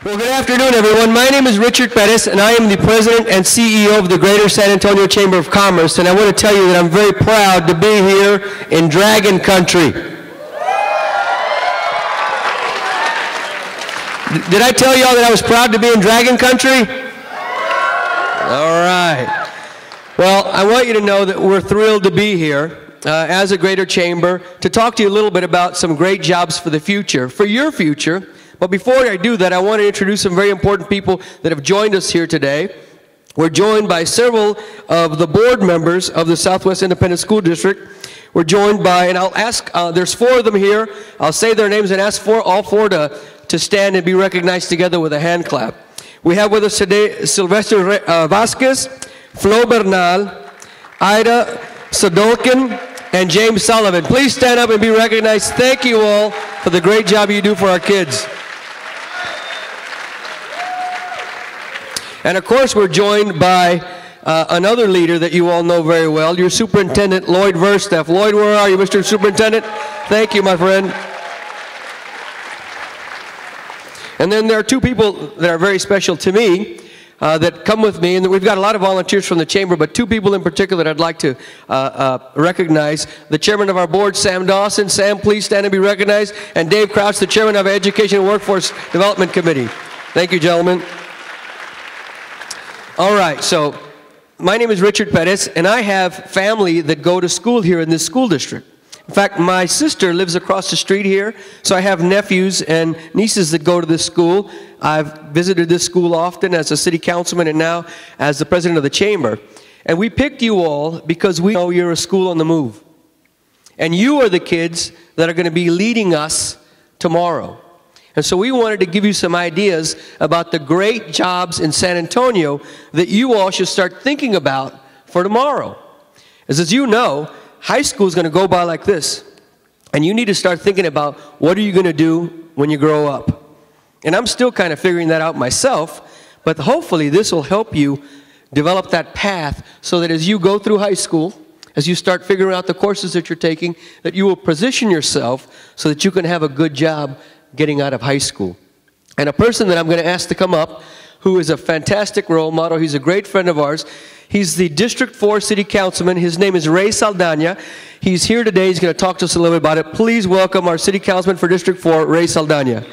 Well, good afternoon, everyone. My name is Richard Perez, and I am the President and CEO of the Greater San Antonio Chamber of Commerce, and I want to tell you that I'm very proud to be here in Dragon Country. Did I tell y'all that I was proud to be in Dragon Country? All right. Well, I want you to know that we're thrilled to be here as a Greater Chamber to talk to you a little bit about some great jobs for the future, for your future. But before I do that, I want to introduce some very important people that have joined us here today. We're joined by several of the board members of the Southwest Independent School District. We're joined by, and I'll ask, there's four of them here. I'll say their names and ask all four to stand and be recognized together with a hand clap. We have with us today Sylvester Vasquez, Flo Bernal, Ida Sodolkin, and James Sullivan. Please stand up and be recognized. Thank you all for the great job you do for our kids. And of course, we're joined by another leader that you all know very well, your Superintendent, Lloyd Verstaff. Lloyd, where are you, Mr. Superintendent? Thank you, my friend. And then there are two people that are very special to me that come with me, and we've got a lot of volunteers from the Chamber, but two people in particular that I'd like to recognize. The Chairman of our board, Sam Dawson. Sam, please stand and be recognized. And Dave Crouch, the Chairman of our Education and Workforce Development Committee. Thank you, gentlemen. All right, so my name is Richard Perez, and I have family that go to school here in this school district. In fact, my sister lives across the street here, so I have nephews and nieces that go to this school. I've visited this school often as a city councilman and now as the president of the chamber. And we picked you all because we know you're a school on the move. And you are the kids that are going to be leading us tomorrow. And so we wanted to give you some ideas about the great jobs in San Antonio that you all should start thinking about for tomorrow. As you know, high school is going to go by like this. And you need to start thinking about what are you going to do when you grow up. And I'm still kind of figuring that out myself, but hopefully this will help you develop that path so that as you go through high school, as you start figuring out the courses that you're taking, that you will position yourself so that you can have a good job getting out of high school. And a person that I'm going to ask to come up, who is a fantastic role model, he's a great friend of ours. He's the District 4 City Councilman. His name is Ray Saldana. He's here today. He's going to talk to us a little bit about it. Please welcome our City Councilman for District 4, Ray Saldana.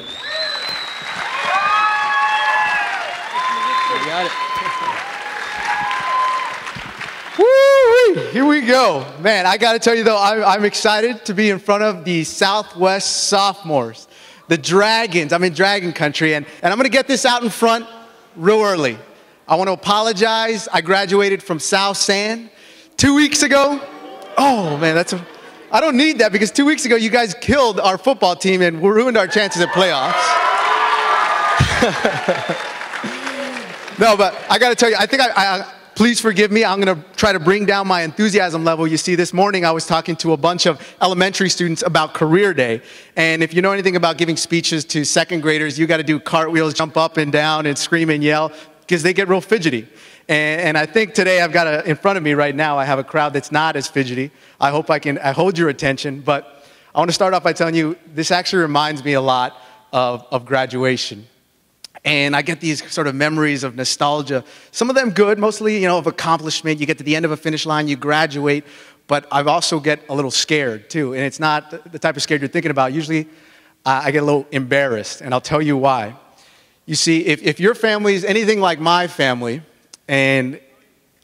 Woo! Here we go. Man, I got to tell you, though, I'm excited to be in front of the Southwest sophomores. The Dragons. I'm in Dragon Country, and I'm going to get this out in front real early. I want to apologize. I graduated from South San 2 weeks ago. Oh, man, I don't need that because 2 weeks ago you guys killed our football team and ruined our chances at playoffs. No, but I got to tell you, I think please forgive me. I'm going to try to bring down my enthusiasm level. You see, this morning I was talking to a bunch of elementary students about Career Day. And if you know anything about giving speeches to second graders, you got to do cartwheels, jump up and down, and scream and yell because they get real fidgety. And I think today I've got in front of me right now, I have a crowd that's not as fidgety. I hope I hold your attention. But I want to start off by telling you, this actually reminds me a lot of graduation. And I get these sort of memories of nostalgia. Some of them good, mostly, of accomplishment. You get to the end of a finish line, you graduate. But I also get a little scared, too. And it's not the type of scared you're thinking about. Usually, I get a little embarrassed, and I'll tell you why. You see, if your family is anything like my family, and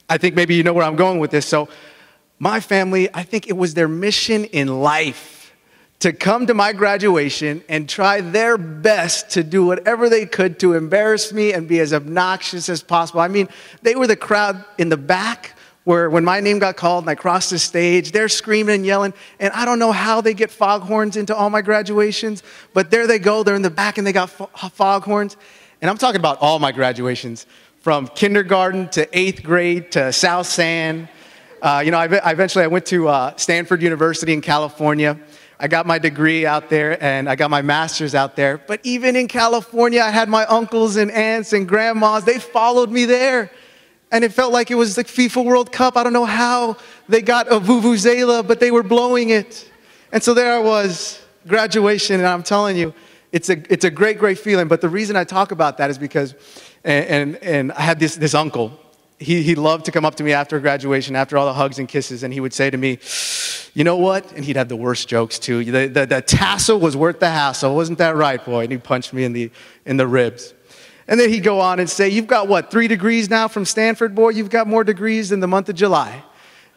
I think maybe you know where I'm going with this. So my family, I think it was their mission in life to come to my graduation and try their best to do whatever they could to embarrass me and be as obnoxious as possible. I mean, they were the crowd in the back where when my name got called and I crossed the stage, they're screaming and yelling. And I don't know how they get foghorns into all my graduations, but there they go. They're in the back and they got foghorns. And I'm talking about all my graduations, from kindergarten to 8th grade to South San. Eventually I went to Stanford University in California. I got my degree out there, and I got my master's out there. But even in California, I had my uncles and aunts and grandmas. They followed me there. And it felt like it was the FIFA World Cup. I don't know how they got a vuvuzela, but they were blowing it. And so there I was, graduation, and I'm telling you, it's a great feeling. But the reason I talk about that is because, and I had this uncle. He loved to come up to me after graduation, after all the hugs and kisses, and he would say to me, you know what? And he'd have the worst jokes too. The tassel was worth the hassle. Wasn't that right, boy? And he punched me in the ribs. And then he'd go on and say, you've got what, 3 degrees now from Stanford, boy? You've got more degrees than the month of July.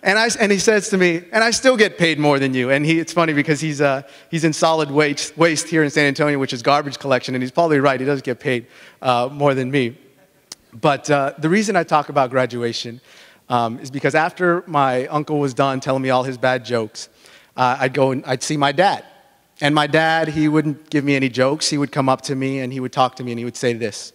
And he says to me, and I still get paid more than you. And it's funny because he's in solid waste here in San Antonio, which is garbage collection, and he's probably right. He does get paid more than me. But the reason I talk about graduation is because after my uncle was done telling me all his bad jokes, I'd go and I'd see my dad. And my dad, he wouldn't give me any jokes. He would come up to me and he would talk to me and he would say this.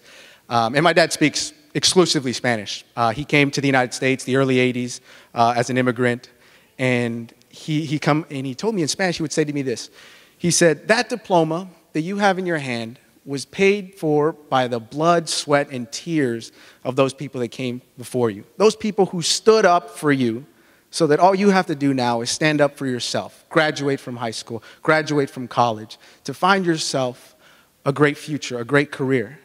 And my dad speaks exclusively Spanish. He came to the United States the early 80s as an immigrant. And he told me in Spanish, he would say to me this. He said, that diploma that you have in your hand was paid for by the blood, sweat, and tears of those people that came before you. Those people who stood up for you so that all you have to do now is stand up for yourself, graduate from high school, graduate from college, to find yourself a great future, a great career.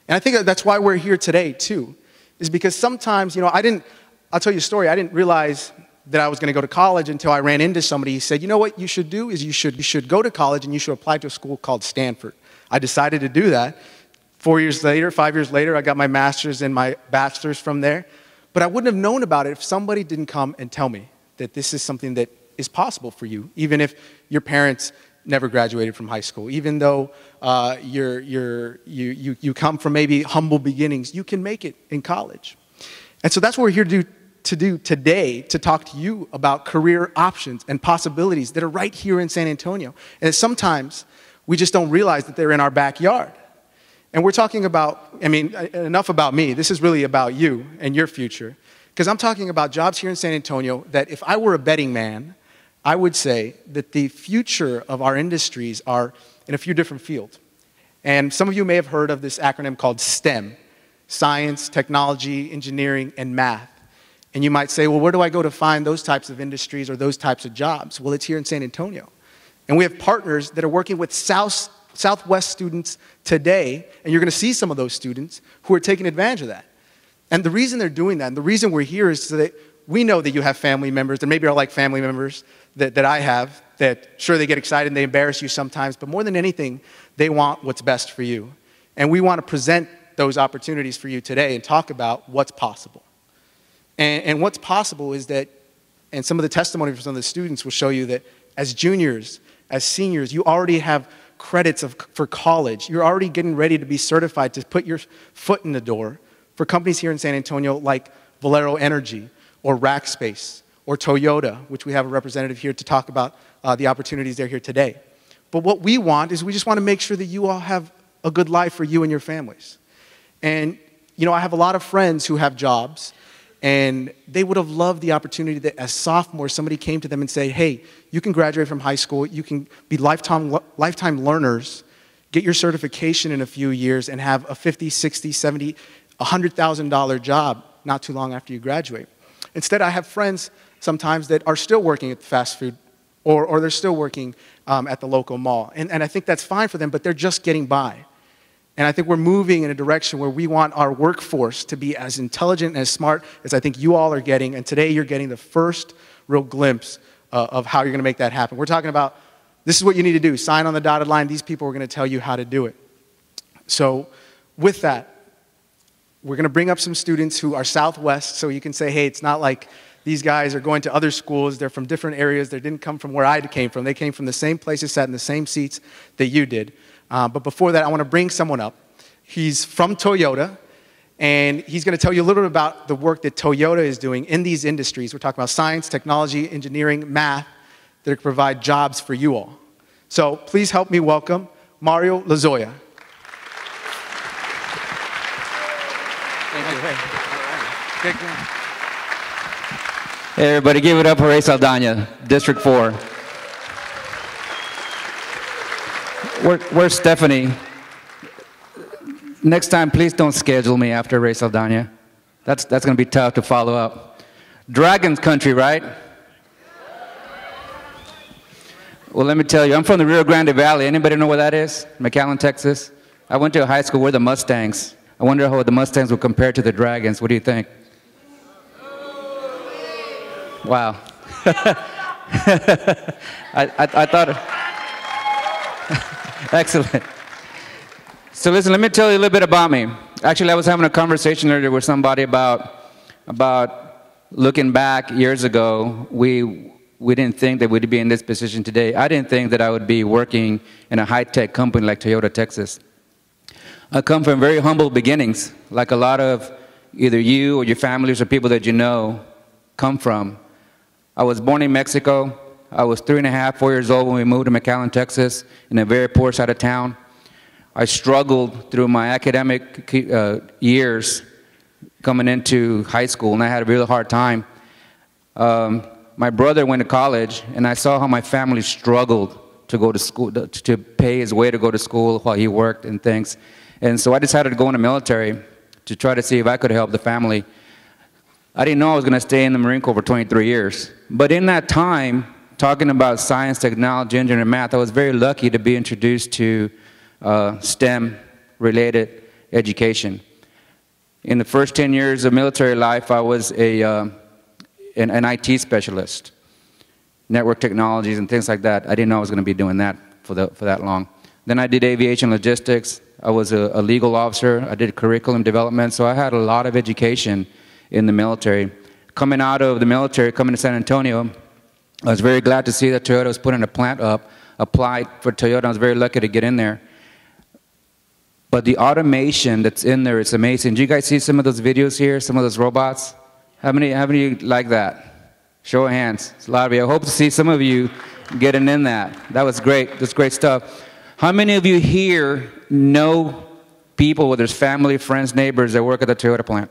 And I think that's why we're here today, too, is because sometimes, I'll tell you a story. I didn't realize that I was going to go to college until I ran into somebody. He said, you know what you should do is you should go to college and you should apply to a school called Stanford. I decided to do that. 5 years later, I got my master's and my bachelor's from there. But I wouldn't have known about it if somebody didn't come and tell me that this is something that is possible for you, even if your parents never graduated from high school, even though you come from maybe humble beginnings, you can make it in college. And so that's what we're here to do today, to talk to you about career options and possibilities that are right here in San Antonio. And sometimes we just don't realize that they're in our backyard. And we're talking about, enough about me. This is really about you and your future. Because I'm talking about jobs here in San Antonio that if I were a betting man, I would say that the future of our industries are in a few different fields. And some of you may have heard of this acronym called STEM, science, technology, engineering, and math. And you might say, well, where do I go to find those types of industries or those types of jobs? Well, it's here in San Antonio. And we have partners that are working with Southwest students today, and you're going to see some of those students who are taking advantage of that. And the reason they're doing that, and the reason we're here is so that we know that you have family members, that maybe are like family members that I have, that sure they get excited and they embarrass you sometimes, but more than anything, they want what's best for you. And we want to present those opportunities for you today and talk about what's possible. And what's possible is that, and some of the testimony from some of the students will show you that as juniors, as seniors, you already have credits for college. You're already getting ready to be certified to put your foot in the door for companies here in San Antonio like Valero Energy or Rackspace or Toyota, which we have a representative here to talk about the opportunities they're here today. But what we want is we just want to make sure that you all have a good life for you and your families. And, I have a lot of friends who have jobs, and they would have loved the opportunity that as sophomores, somebody came to them and said, hey, you can graduate from high school, you can be lifetime learners, get your certification in a few years, and have a $50,000, $60,000, $70,000, $100,000 job not too long after you graduate. Instead, I have friends sometimes that are still working at fast food, or they're still working at the local mall. And I think that's fine for them, but they're just getting by. And I think we're moving in a direction where we want our workforce to be as intelligent and as smart as I think you all are getting. And today you're getting the first real glimpse of how you're going to make that happen. We're talking about this is what you need to do. Sign on the dotted line. These people are going to tell you how to do it. So with that, we're going to bring up some students who are Southwest so you can say, hey, it's not like these guys are going to other schools. They're from different areas. They didn't come from where I came from. They came from the same places, sat in the same seats that you did. But before that, I want to bring someone up. He's from Toyota, and he's going to tell you a little bit about the work that Toyota is doing in these industries. We're talking about science, technology, engineering, math, that provide jobs for you all. So please help me welcome Mario Lozoya. Thank you. Hey, everybody, give it up for Perez Aldana, District 4. Where's Stephanie? Next time, please don't schedule me after Perez Aldana. That's going to be tough to follow up. Dragon's country, right? Well, let me tell you, I'm from the Rio Grande Valley. Anybody know where that is? McAllen, Texas. I went to a high school where the Mustangs. I wonder how the Mustangs would compare to the Dragons. What do you think? Wow. I thought... Excellent. So listen, let me tell you a little bit about me. Actually, I was having a conversation earlier with somebody about looking back years ago. We didn't think that we'd be in this position today. I didn't think that I would be working in a high-tech company like Toyota, Texas. I come from very humble beginnings, like a lot of either you or your families or people that you know come from. I was born in Mexico. I was 3.5, 4 years old when we moved to McAllen, Texas, in a very poor side of town. I struggled through my academic years coming into high school, and I had a really hard time. My brother went to college, and I saw how my family struggled to go to school, to pay his way to go to school while he worked and things. And so I decided to go in the military to try to see if I could help the family. I didn't know I was going to stay in the Marine Corps for 23 years. But in that time, talking about science, technology, engineering, and math, I was very lucky to be introduced to STEM-related education. In the first 10 years of military life, I was an IT specialist, network technologies and things like that. I didn't know I was going to be doing that for that long. Then I did aviation logistics. I was a legal officer. I did curriculum development. So I had a lot of education in the military. Coming out of the military, coming to San Antonio, I was very glad to see that Toyota was putting a plant up, applied for Toyota. I was very lucky to get in there. But the automation that's in there is amazing. Do you guys see some of those videos here, some of those robots? How many of you like that? Show of hands. It's a lot of you. I hope to see some of you getting in that. That was great. That's great stuff. How many of you here know people, whether it's family, friends, neighbors, that work at the Toyota plant?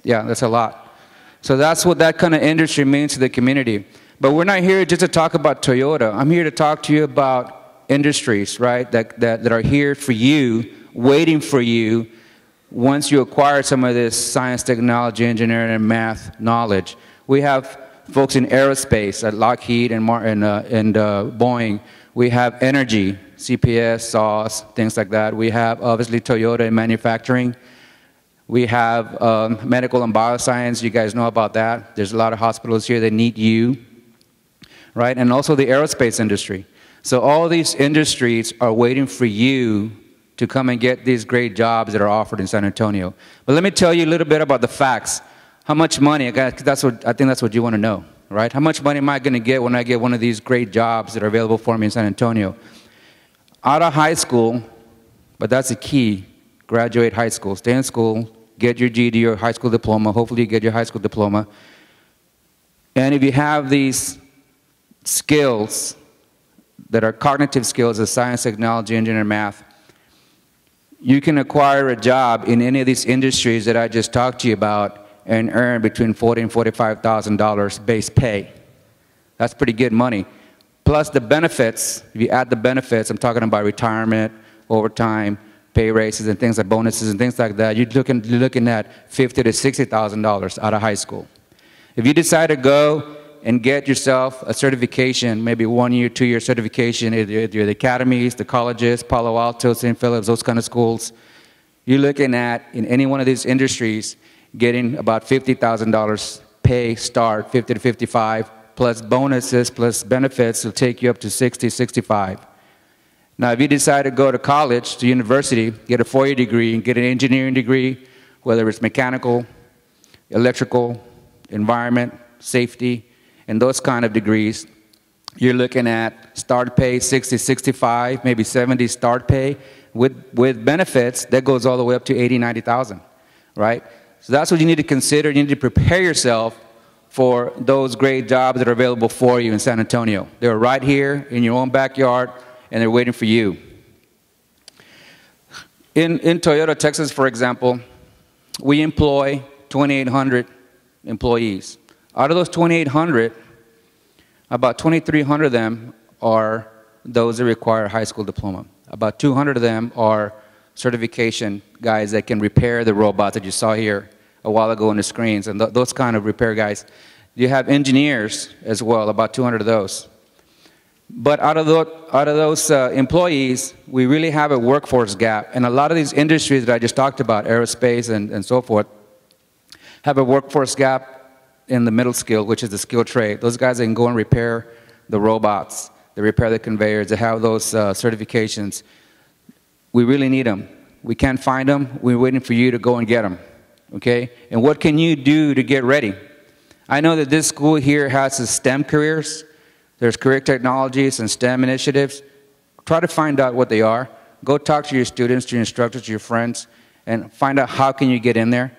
Yeah, that's a lot. So that's what that kind of industry means to the community. But we're not here just to talk about Toyota. I'm here to talk to you about industries, right, that are here for you, waiting for you once you acquire some of this science, technology, engineering, and math knowledge. We have folks in aerospace at Lockheed and Boeing. We have energy, CPS, SAWS, things like that. We have, obviously, Toyota in manufacturing. We have medical and bioscience. You guys know about that. There's a lot of hospitals here that need you, right? And also the aerospace industry. So all these industries are waiting for you to come and get these great jobs that are offered in San Antonio. But let me tell you a little bit about the facts. How much money, I think that's what you want to know, right? How much money am I going to get when I get one of these great jobs that are available for me in San Antonio? Out of high school, but that's the key, graduate high school, stay in school, get your GED or high school diploma, hopefully you get your high school diploma. And if you have these skills that are cognitive skills of science, technology, engineering, math, you can acquire a job in any of these industries that I just talked to you about and earn between $40,000 and $45,000 base pay. That's pretty good money. Plus the benefits, if you add the benefits, I'm talking about retirement, overtime, pay raises and things like bonuses and things like that, you're looking at $50,000 to $60,000 out of high school. If you decide to go and get yourself a certification, maybe 1 year, 2 year certification, either the academies, the colleges, Palo Alto, St. Philip's, those kind of schools, you're looking at, in any one of these industries, getting about $50,000 pay start, 50 to 55, plus bonuses, plus benefits will take you up to 60, 65. Now, if you decide to go to college, to university, get a 4-year degree, and get an engineering degree, whether it's mechanical, electrical, environment, safety, and those kind of degrees, you're looking at start pay 60, 65, maybe 70 start pay. With benefits, that goes all the way up to 80, 90,000, right? So that's what you need to consider. You need to prepare yourself for those great jobs that are available for you in San Antonio. They're right here in your own backyard, and they're waiting for you. In Toyota, Texas, for example, we employ 2,800 employees. Out of those 2,800, about 2,300 of them are those that require a high school diploma. About 200 of them are certification guys that can repair the robots that you saw here a while ago on the screens, and those kind of repair guys. You have engineers as well, about 200 of those. But out of those employees, we really have a workforce gap. And a lot of these industries that I just talked about, aerospace and so forth, have a workforce gap in the middle skill, which is the skilled trade. Those guys that can go and repair the robots, they repair the conveyors, they have those certifications. We really need them. We can't find them. We're waiting for you to go and get them, okay? And what can you do to get ready? I know that this school here has the STEM careers. There's career technologies and STEM initiatives. Try to find out what they are. Go talk to your students, to your instructors, to your friends, and find out how can you get in there.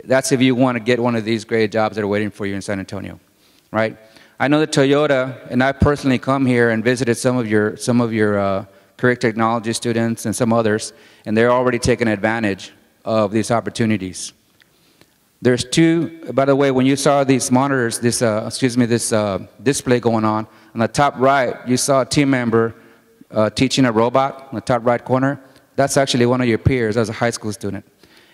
That's if you want to get one of these great jobs that are waiting for you in San Antonio, right? I know that Toyota, and I personally come here and visited some of your career technology students and some others, and they're already taking advantage of these opportunities. There's two, by the way, when you saw these monitors, this display going on the top right, you saw a team member teaching a robot in the top right corner. That's actually one of your peers as a high school student.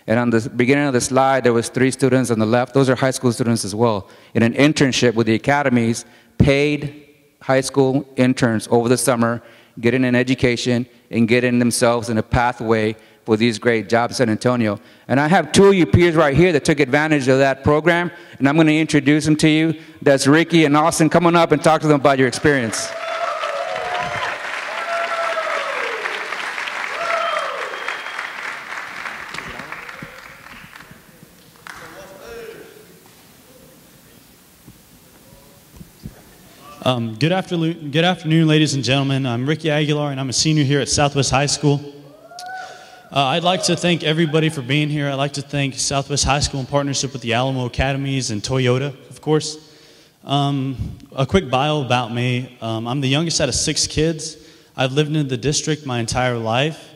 And on the beginning of the slide, there was 3 students on the left. Those are high school students as well. In an internship with the academies, paid high school interns over the summer, getting an education and getting themselves in a pathway for these great jobs in San Antonio. And I have 2 of you peers right here that took advantage of that program, and I'm going to introduce them to you. That's Ricky and Austin. Come on up and talk to them about your experience. Good afternoon, ladies and gentlemen. I'm Ricky Aguilar, and I'm a senior here at Southwest High School. I'd like to thank everybody for being here. I'd like to thank Southwest High School in partnership with the Alamo Academies and Toyota, of course. A quick bio about me. I'm the youngest out of 6 kids. I've lived in the district my entire life,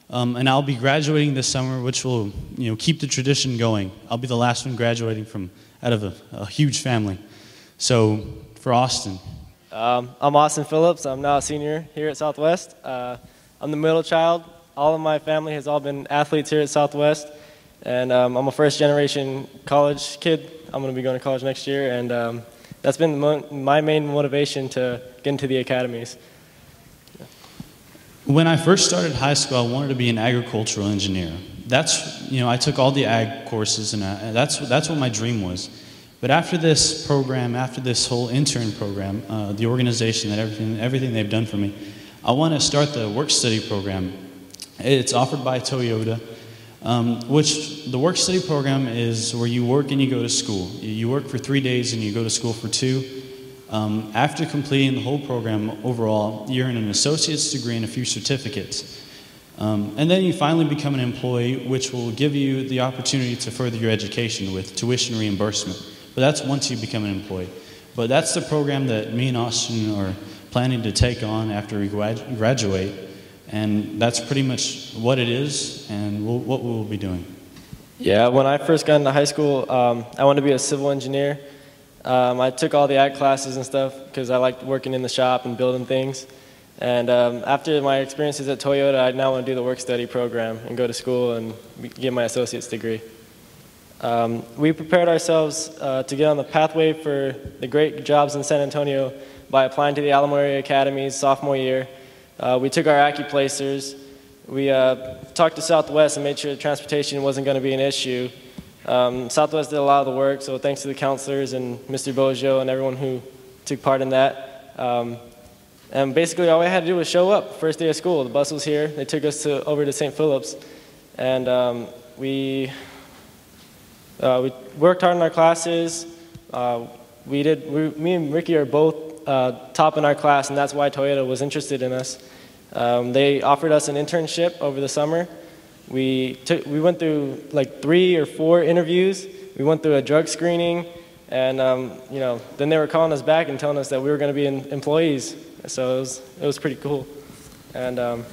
and I'll be graduating this summer, which will keep the tradition going. I'll be the last one graduating out of a huge family. So, for Austin. I'm Austin Phillips. I'm now a senior here at Southwest. I'm the middle child. All of my family has all been athletes here at Southwest. And I'm a first-generation college kid. I'm going to be going to college next year. And that's been my main motivation to get into the academies. When I first started high school, I wanted to be an agricultural engineer. I took all the ag courses, and that's what my dream was. But after this program, after this whole intern program, the organization, everything they've done for me, I want to start the work-study program. It's offered by Toyota, which the work-study program is where you work and you go to school. You work for 3 days and you go to school for 2. After completing the whole program overall, you earn an associate's degree and a few certificates. And then you finally become an employee, which will give you the opportunity to further your education with tuition reimbursement. But that's once you become an employee. But that's the program that me and Austin are planning to take on after we graduate. And that's pretty much what it is and what we'll be doing. Yeah, when I first got into high school, I wanted to be a civil engineer. I took all the ag classes and stuff because I liked working in the shop and building things. And after my experiences at Toyota, I now want to do the work-study program and go to school and get my associate's degree. We prepared ourselves to get on the pathway for the great jobs in San Antonio by applying to the Alamo Area Academies sophomore year. We took our AccuPlacers. We talked to Southwest and made sure transportation wasn't going to be an issue. Southwest did a lot of the work, so thanks to the counselors and Mr. Bojo and everyone who took part in that. And basically all we had to do was show up first day of school. The bus was here. They took us over to St. Philip's. And we worked hard in our classes. Me and Ricky are both top in our class, and that's why Toyota was interested in us. They offered us an internship over the summer. We went through like 3 or 4 interviews. We went through a drug screening, and then they were calling us back and telling us that we were going to be employees. So it was pretty cool. And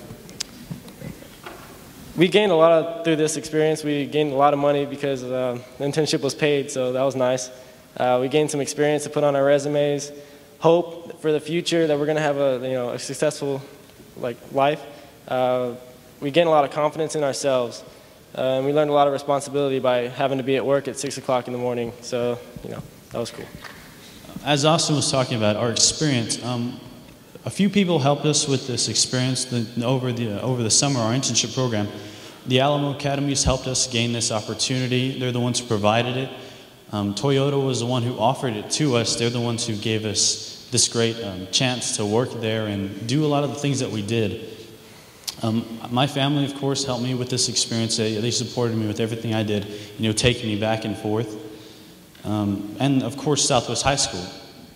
we gained a lot through this experience. We gained a lot of money because the internship was paid, so that was nice. We gained some experience to put on our resumes. Hope for the future that we're going to have a successful life. We gained a lot of confidence in ourselves. We learned a lot of responsibility by having to be at work at 6 o'clock in the morning. So that was cool. As Austin was talking about our experience, a few people helped us with this experience over the summer, our internship program. The Alamo Academies helped us gain this opportunity. They're the ones who provided it. Toyota was the one who offered it to us. They're the ones who gave us this great chance to work there and do a lot of the things that we did. My family, of course, helped me with this experience. They supported me with everything I did, taking me back and forth. And of course, Southwest High School.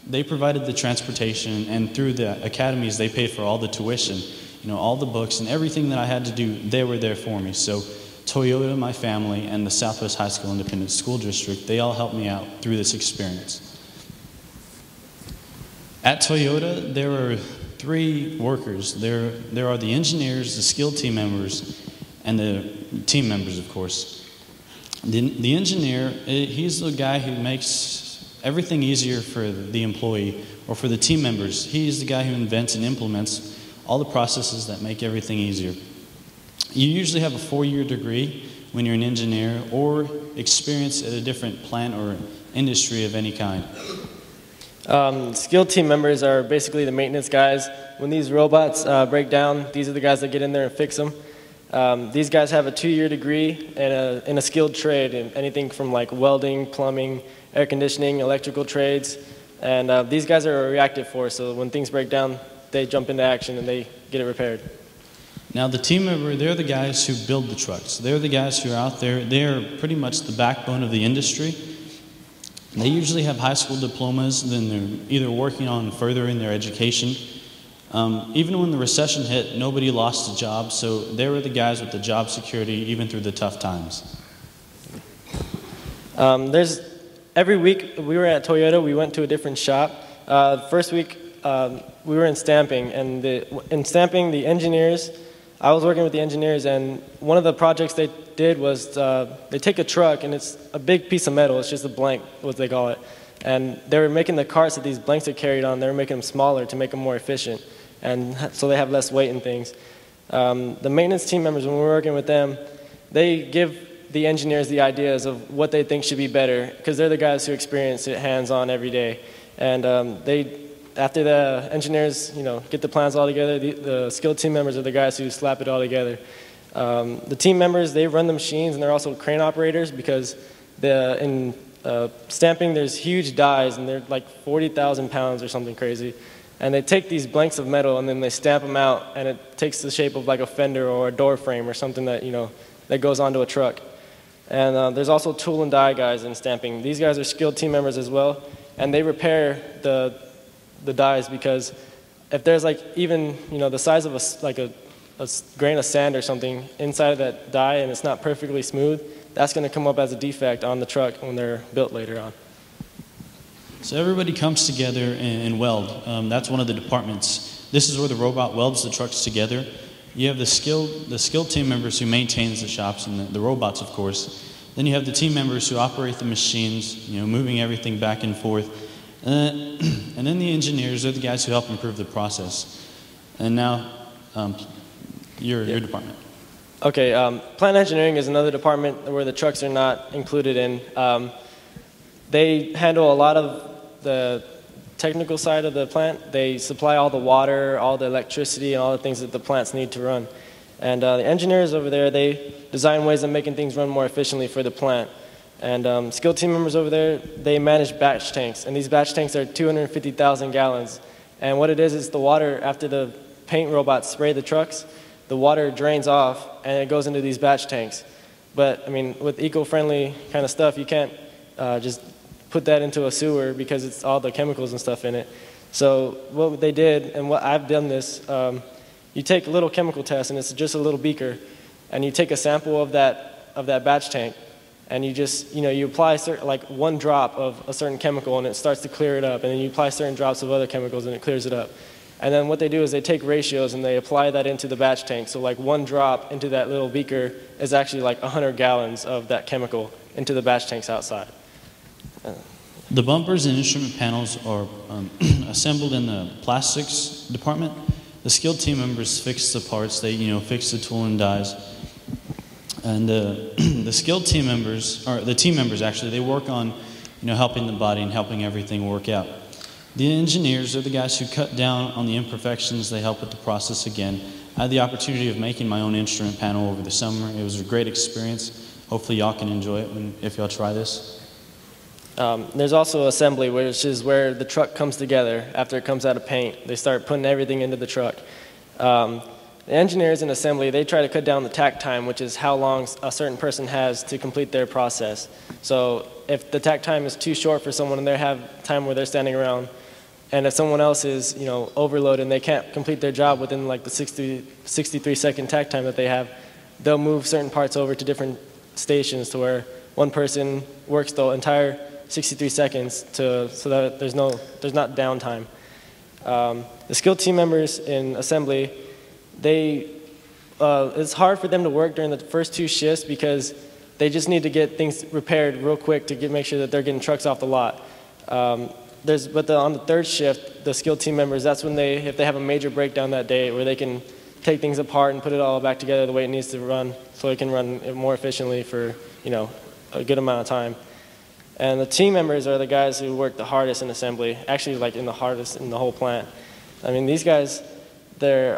They provided the transportation, and through the academies, they paid for all the tuition, all the books and everything that I had to do. They were there for me. So Toyota, my family, and the Southwest High School Independent School District, they all helped me out through this experience. At Toyota, there are 3 workers. There are the engineers, the skilled team members, and the team members, of course. The engineer, he's the guy who makes everything easier for the employee or for the team members. He's the guy who invents and implements all the processes that make everything easier. You usually have a 4-year degree when you're an engineer or experience at a different plant or industry of any kind. Skilled team members are basically the maintenance guys. When these robots break down, these are the guys that get in there and fix them. These guys have a 2-year degree in a skilled trade, in anything from like welding, plumbing, air conditioning, electrical trades. And these guys are a reactive force, so when things break down, they jump into action and they get it repaired. Now the team member, they're the guys who build the trucks. They're the guys who are out there. They're pretty much the backbone of the industry. They usually have high school diplomas, then they're either working on furthering their education. Even when the recession hit, nobody lost a job, so they were the guys with the job security even through the tough times. Every week we were at Toyota, we went to a different shop. First week we were in stamping, and in stamping the engineers, I was working with the engineers, and one of the projects they did was they take a truck, and it's a big piece of metal, it's just a blank, what they call it. And they were making the carts that these blanks are carried on, they were making them smaller to make them more efficient, and so they have less weight and things. The maintenance team members, when we're working with them, they give the engineers the ideas of what they think should be better, because they're the guys who experience it hands-on every day. And after the engineers, get the plans all together, the skilled team members are the guys who slap it all together. The team members, they run the machines, and they're also crane operators, because in stamping, there's huge dies, and they're like 40,000 pounds or something crazy. And they take these blanks of metal, and then they stamp them out, and it takes the shape of like a fender or a door frame or something that, that goes onto a truck. And there's also tool and die guys in stamping. These guys are skilled team members as well, and they repair the dies, because if there's like even the size of a grain of sand or something inside of that die and it's not perfectly smooth, that's going to come up as a defect on the truck when they're built later on. So everybody comes together and weld. That's one of the departments. This is where the robot welds the trucks together. You have the skilled team members who maintains the shops, and the robots, of course. Then you have the team members who operate the machines, moving everything back and forth. And then the engineers are the guys who help improve the process. And now, your department. Okay, plant engineering is another department where the trucks are not included in. They handle a lot of the technical side of the plant. They supply all the water, all the electricity, and all the things that the plants need to run. And the engineers over there, they design ways of making things run more efficiently for the plant. And skilled team members over there, they manage batch tanks. And these batch tanks are 250,000 gallons. And what it is the water, after the paint robots spray the trucks, the water drains off and it goes into these batch tanks. But, I mean, with eco-friendly kind of stuff, you can't just put that into a sewer because it's all the chemicals and stuff in it. So what they did, and what I've done this, you take a little chemical test, and it's just a little beaker, and you take a sample of that batch tank, and you just, you apply like 1 drop of a certain chemical, and it starts to clear it up, and then you apply certain drops of other chemicals, and it clears it up. And then what they do is they take ratios and they apply that into the batch tank. So like 1 drop into that little beaker is actually like 100 gallons of that chemical into the batch tanks outside. The bumpers and instrument panels are assembled in the plastics department. The skilled team members fix the parts. They, fix the tool and dies. And the skilled team members, or the team members actually, they work on, helping the body and helping everything work out. The engineers are the guys who cut down on the imperfections. They help with the process again. I had the opportunity of making my own instrument panel over the summer. It was a great experience. Hopefully y'all can enjoy it if y'all try this. There's also assembly, which is where the truck comes together after it comes out of paint. They start putting everything into the truck. The engineers in assembly, they try to cut down the takt time, which is how long a certain person has to complete their process. So if the takt time is too short for someone and they have time where they're standing around, and if someone else is, overloaded and they can't complete their job within like the 63-second takt time that they have, they'll move certain parts over to different stations to where one person works the entire 63 seconds so that there's not downtime. The skilled team members in assembly, it's hard for them to work during the first 2 shifts because they just need to get things repaired real quick to make sure that they're getting trucks off the lot. On the 3rd shift, the skilled team members, that's when if they have a major breakdown that day where they can take things apart and put it all back together the way it needs to run so it can run more efficiently for, a good amount of time. And the team members are the guys who work the hardest in assembly, actually like the hardest in the whole plant. I mean, these guys, they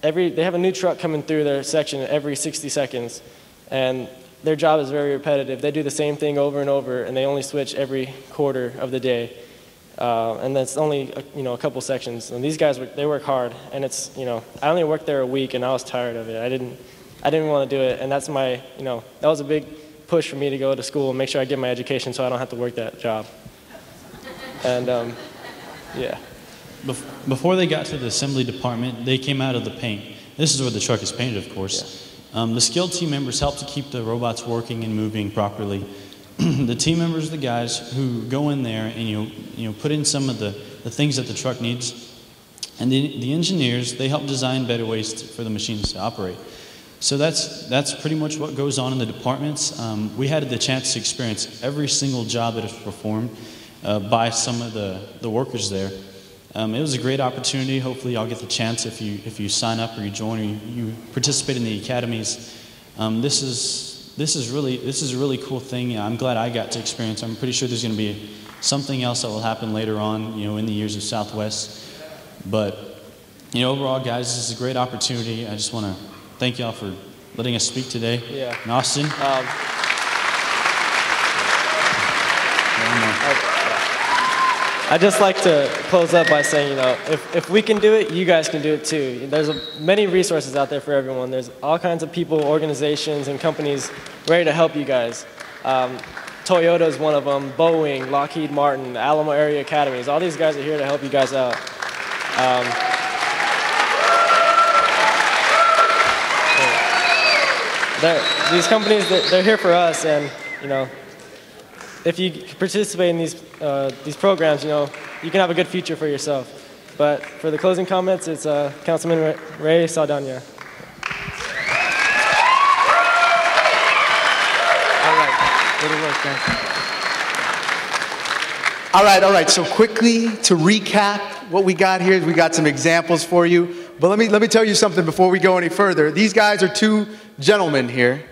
have a new truck coming through their section every 60 seconds, and their job is very repetitive. They do the same thing over and over, and they only switch every quarter of the day. And that's only a couple sections. And these guys they work hard, and it's I only worked there a week, and I was tired of it. I didn't want to do it, and that's my that was a big push for me to go to school and make sure I get my education so I don't have to work that job. And yeah. Before they got to the assembly department, they came out of the paint. This is where the truck is painted, of course. Yeah. The skilled team members help to keep the robots working and moving properly. The team members are the guys who go in there and put in some of the things that the truck needs. And the engineers, they help design better ways for the machines to operate. So that's pretty much what goes on in the departments. We had the chance to experience every single job that is performed by some of the workers there. It was a great opportunity. Hopefully y'all get the chance if you sign up or you join or you participate in the academies. This is a really cool thing. I'm glad I got to experience. I'm pretty sure there's going to be something else that will happen later on, in the years of Southwest. But overall, guys, this is a great opportunity. I just want to thank y'all for letting us speak today. Yeah. In Austin. I'd just like to close up by saying, if we can do it, you guys can do it too. There's many resources out there for everyone. There's all kinds of people, organizations, and companies ready to help you guys. Toyota is one of them, Boeing, Lockheed Martin, Alamo Area Academies. All these guys are here to help you guys out. These companies, they're here for us, and if you participate in these programs, you can have a good future for yourself. But for the closing comments, it's Councilman Ray Saldana. All right. Good work, guys. All right. So quickly to recap, what we got here is we got some examples for you. But let me tell you something before we go any further. These guys are 2 gentlemen here.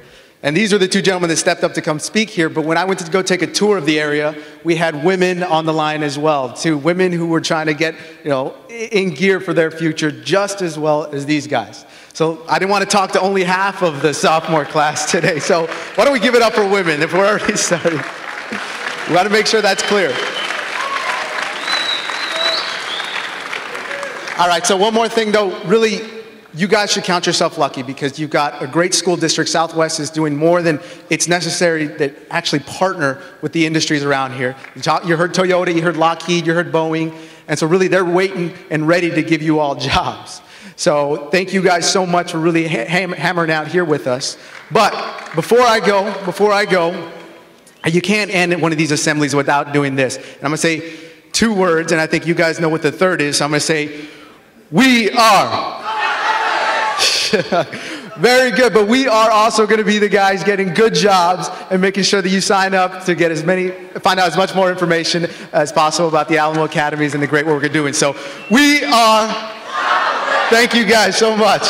And these are the 2 gentlemen that stepped up to come speak here. But when I went to go take a tour of the area, we had women on the line as well. 2 women who were trying to get, in gear for their future just as well as these guys. So I didn't want to talk to only half of the sophomore class today. So why don't we give it up for women if we're already starting? We got to make sure that's clear. All right, so one more thing though, really, you guys should count yourself lucky because you've got a great school district. Southwest is doing more than it's necessary to actually partner with the industries around here. You heard Toyota, you heard Lockheed, you heard Boeing, and so really they're waiting and ready to give you all jobs. So thank you guys so much for really hammering out here with us. But before I go, you can't end one of these assemblies without doing this. And I'm going to say 2 words, and I think you guys know what the third is, so I'm going to say, we are. Very good, but we are also going to be the guys getting good jobs and making sure that you sign up to get find out as much more information as possible about the Alamo Academies and the great work we're doing. So we are, thank you guys so much.